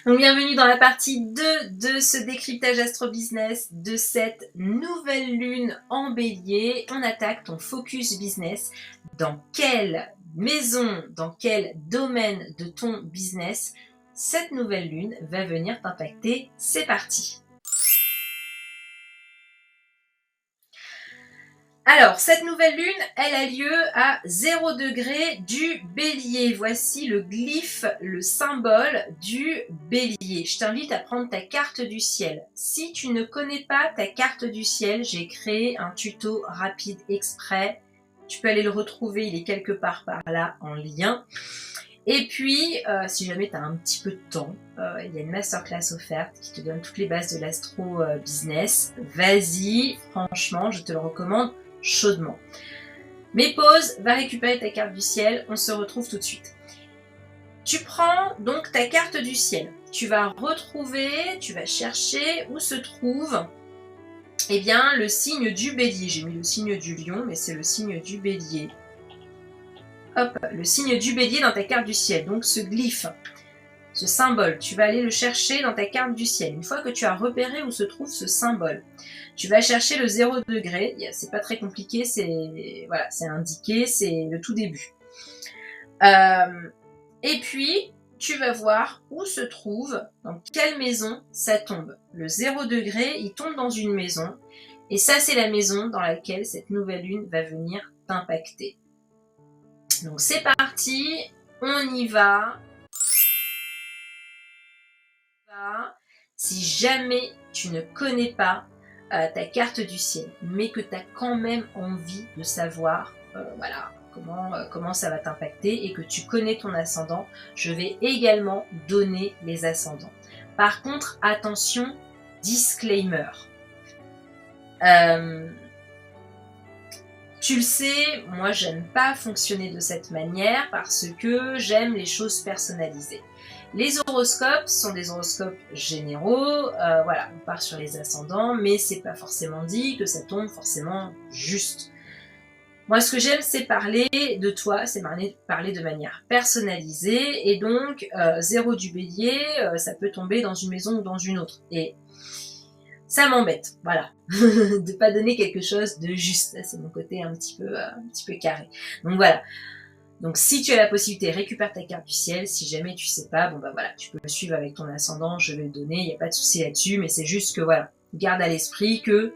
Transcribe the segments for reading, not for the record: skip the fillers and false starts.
Donc bienvenue dans la partie 2 de ce décryptage astro-business de cette nouvelle lune en bélier. On attaque ton focus business. Dans quelle maison, dans quel domaine de ton business cette nouvelle lune va venir t'impacter? C'est parti! Alors, cette nouvelle lune, elle a lieu à 0 degré du bélier. Voici le glyphe, le symbole du bélier. Je t'invite à prendre ta carte du ciel. Si tu ne connais pas ta carte du ciel, j'ai créé un tuto rapide exprès. Tu peux aller le retrouver, il est quelque part par là en lien. Et puis, si jamais tu as un petit peu de temps, il y a une masterclass offerte qui te donne toutes les bases de l'astro-business. Vas-y, franchement, je te le recommande chaudement. Mais pause, va récupérer ta carte du ciel, on se retrouve tout de suite. Tu prends donc ta carte du ciel, tu vas retrouver, tu vas chercher où se trouve le signe du bélier. J'ai mis le signe du lion, mais c'est le signe du bélier. Hop, le signe du bélier dans ta carte du ciel, donc ce glyphe, ce symbole, tu vas aller le chercher dans ta carte du ciel. Une fois que tu as repéré où se trouve ce symbole, tu vas chercher le 0 degré. C'est pas très compliqué, c'est indiqué, c'est le tout début. Et puis, tu vas voir où se trouve, dans quelle maison ça tombe. Le 0 degré, il tombe dans une maison. Et ça, c'est la maison dans laquelle cette nouvelle lune va venir t'impacter. Donc, c'est parti, on y va. Si jamais tu ne connais pas ta carte du ciel, mais que tu as quand même envie de savoir comment ça va t'impacter et que tu connais ton ascendant, je vais également donner les ascendants. Par contre, attention, disclaimer. Tu le sais, moi j'aime pas fonctionner de cette manière parce que j'aime les choses personnalisées. Les horoscopes sont des horoscopes généraux, on part sur les ascendants, mais c'est pas forcément dit que ça tombe forcément juste. Moi, ce que j'aime, c'est parler de toi, c'est parler de manière personnalisée, et donc 0 du bélier, ça peut tomber dans une maison ou dans une autre. Et ça m'embête, voilà, de pas donner quelque chose de juste. C'est mon côté un petit peu carré. Donc voilà. Donc si tu as la possibilité, récupère ta carte du ciel. Si jamais tu sais pas, tu peux le suivre avec ton ascendant, je vais le donner, il n'y a pas de souci là-dessus, mais c'est juste que garde à l'esprit que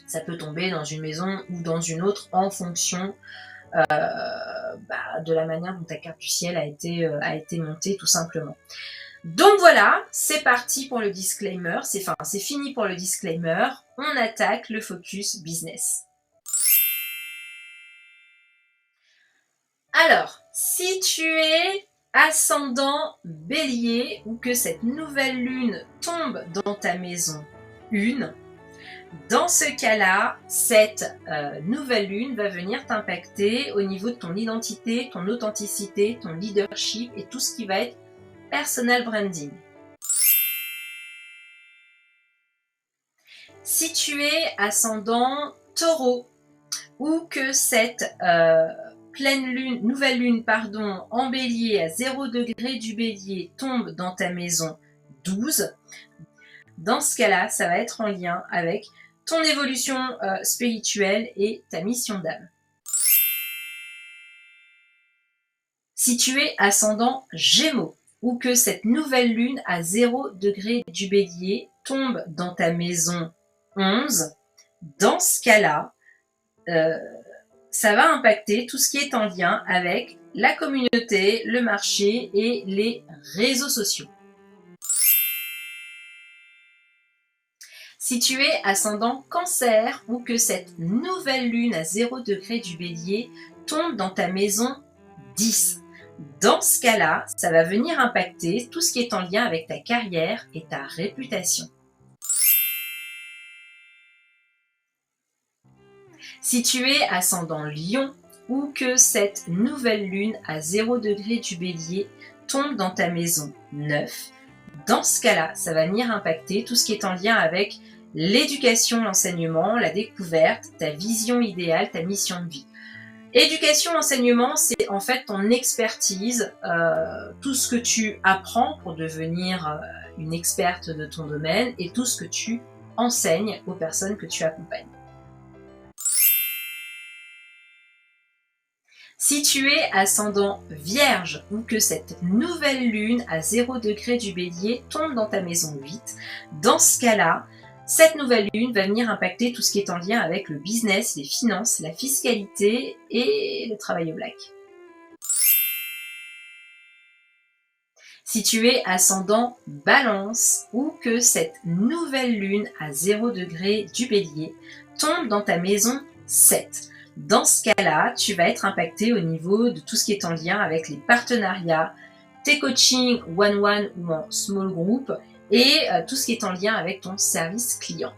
ça peut tomber dans une maison ou dans une autre en fonction de la manière dont ta carte du ciel a été montée, tout simplement. Donc voilà, c'est parti pour le disclaimer, c'est fini pour le disclaimer, on attaque le focus business. Alors, si tu es ascendant bélier ou que cette nouvelle lune tombe dans ta maison 1, dans ce cas-là, cette nouvelle lune va venir t'impacter au niveau de ton identité, ton authenticité, ton leadership et tout ce qui va être personal branding. Si tu es ascendant taureau ou que cette nouvelle lune en bélier à 0 degré du bélier tombe dans ta maison 12, dans ce cas-là, ça va être en lien avec ton évolution spirituelle et ta mission d'âme. Si tu es ascendant Gémeaux ou que cette nouvelle lune à 0 degré du bélier tombe dans ta maison 11, dans ce cas-là, ça va impacter tout ce qui est en lien avec la communauté, le marché et les réseaux sociaux. Si tu es ascendant Cancer ou que cette nouvelle lune à 0 degré du bélier tombe dans ta maison 10, dans ce cas-là, ça va venir impacter tout ce qui est en lien avec ta carrière et ta réputation. Si tu es ascendant Lion ou que cette nouvelle lune à 0 degré du bélier tombe dans ta maison 9, dans ce cas-là, ça va venir impacter tout ce qui est en lien avec l'éducation, l'enseignement, la découverte, ta vision idéale, ta mission de vie. Éducation, enseignement, c'est en fait ton expertise, tout ce que tu apprends pour devenir une experte de ton domaine et tout ce que tu enseignes aux personnes que tu accompagnes. Si tu es ascendant Vierge ou que cette nouvelle lune à 0 degré du Bélier tombe dans ta maison 8, dans ce cas-là, cette nouvelle lune va venir impacter tout ce qui est en lien avec le business, les finances, la fiscalité et le travail au black. Si tu es ascendant Balance ou que cette nouvelle lune à 0 degré du Bélier tombe dans ta maison 7, dans ce cas-là, tu vas être impacté au niveau de tout ce qui est en lien avec les partenariats, tes coachings one-one ou en small group et tout ce qui est en lien avec ton service client.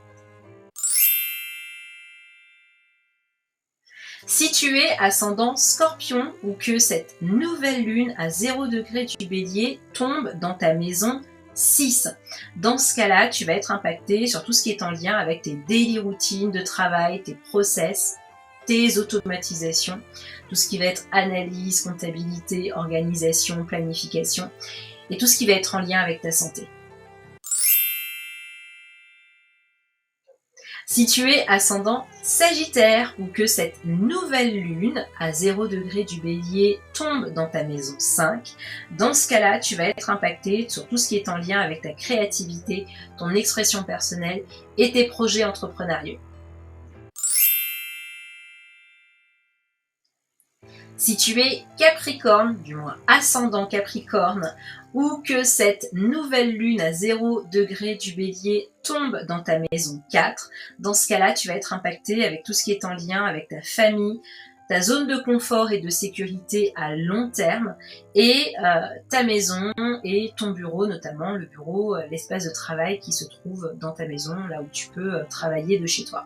Si tu es ascendant Scorpion ou que cette nouvelle lune à 0 degré du Bélier tombe dans ta maison 6, dans ce cas-là, tu vas être impacté sur tout ce qui est en lien avec tes daily routines de travail, tes process, tes automatisations, tout ce qui va être analyse, comptabilité, organisation, planification et tout ce qui va être en lien avec ta santé. Si tu es ascendant Sagittaire ou que cette nouvelle lune à 0 degré du Bélier tombe dans ta maison 5, dans ce cas-là, tu vas être impacté sur tout ce qui est en lien avec ta créativité, ton expression personnelle et tes projets entrepreneuriaux. Si tu es Capricorne, du moins ascendant Capricorne, ou que cette nouvelle lune à 0 degré du Bélier tombe dans ta maison 4, dans ce cas-là, tu vas être impacté avec tout ce qui est en lien avec ta famille, ta zone de confort et de sécurité à long terme, et ta maison et ton bureau, notamment le bureau, l'espace de travail qui se trouve dans ta maison, là où tu peux travailler de chez toi.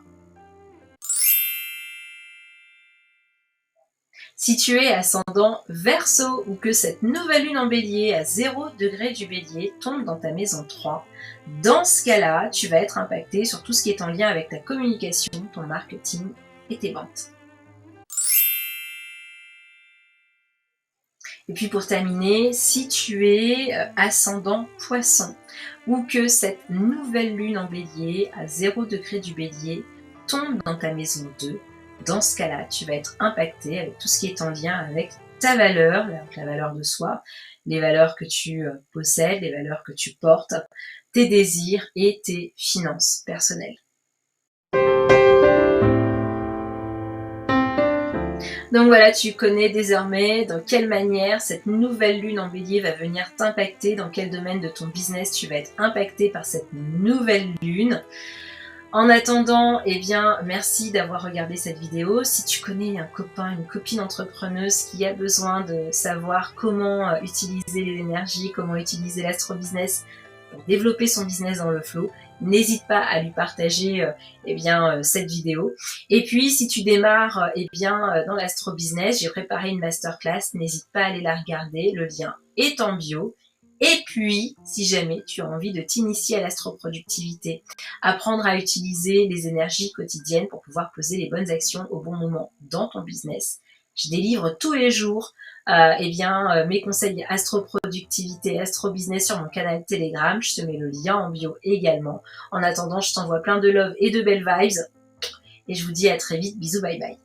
Si tu es ascendant Verseau ou que cette nouvelle lune en Bélier à 0 degré du Bélier tombe dans ta maison 3, dans ce cas-là, tu vas être impacté sur tout ce qui est en lien avec ta communication, ton marketing et tes ventes. Et puis pour terminer, si tu es ascendant Poisson ou que cette nouvelle lune en Bélier à 0 degré du Bélier tombe dans ta maison 2, dans ce cas-là, tu vas être impacté avec tout ce qui est en lien avec ta valeur, la valeur de soi, les valeurs que tu possèdes, les valeurs que tu portes, tes désirs et tes finances personnelles. Donc voilà, tu connais désormais dans quelle manière cette nouvelle lune en Bélier va venir t'impacter, dans quel domaine de ton business tu vas être impacté par cette nouvelle lune. En attendant, eh bien, merci d'avoir regardé cette vidéo. Si tu connais un copain, une copine entrepreneuse qui a besoin de savoir comment utiliser les énergies, comment utiliser l'astro-business pour développer son business dans le flow, n'hésite pas à lui partager cette vidéo. Et puis, si tu démarres dans l'astro-business, j'ai préparé une masterclass, n'hésite pas à aller la regarder, le lien est en bio. Et puis, si jamais tu as envie de t'initier à l'astroproductivité, apprendre à utiliser les énergies quotidiennes pour pouvoir poser les bonnes actions au bon moment dans ton business, je délivre tous les jours mes conseils astroproductivité, astrobusiness sur mon canal Telegram. Je te mets le lien en bio également. En attendant, je t'envoie plein de love et de belles vibes. Et je vous dis à très vite. Bisous, bye bye.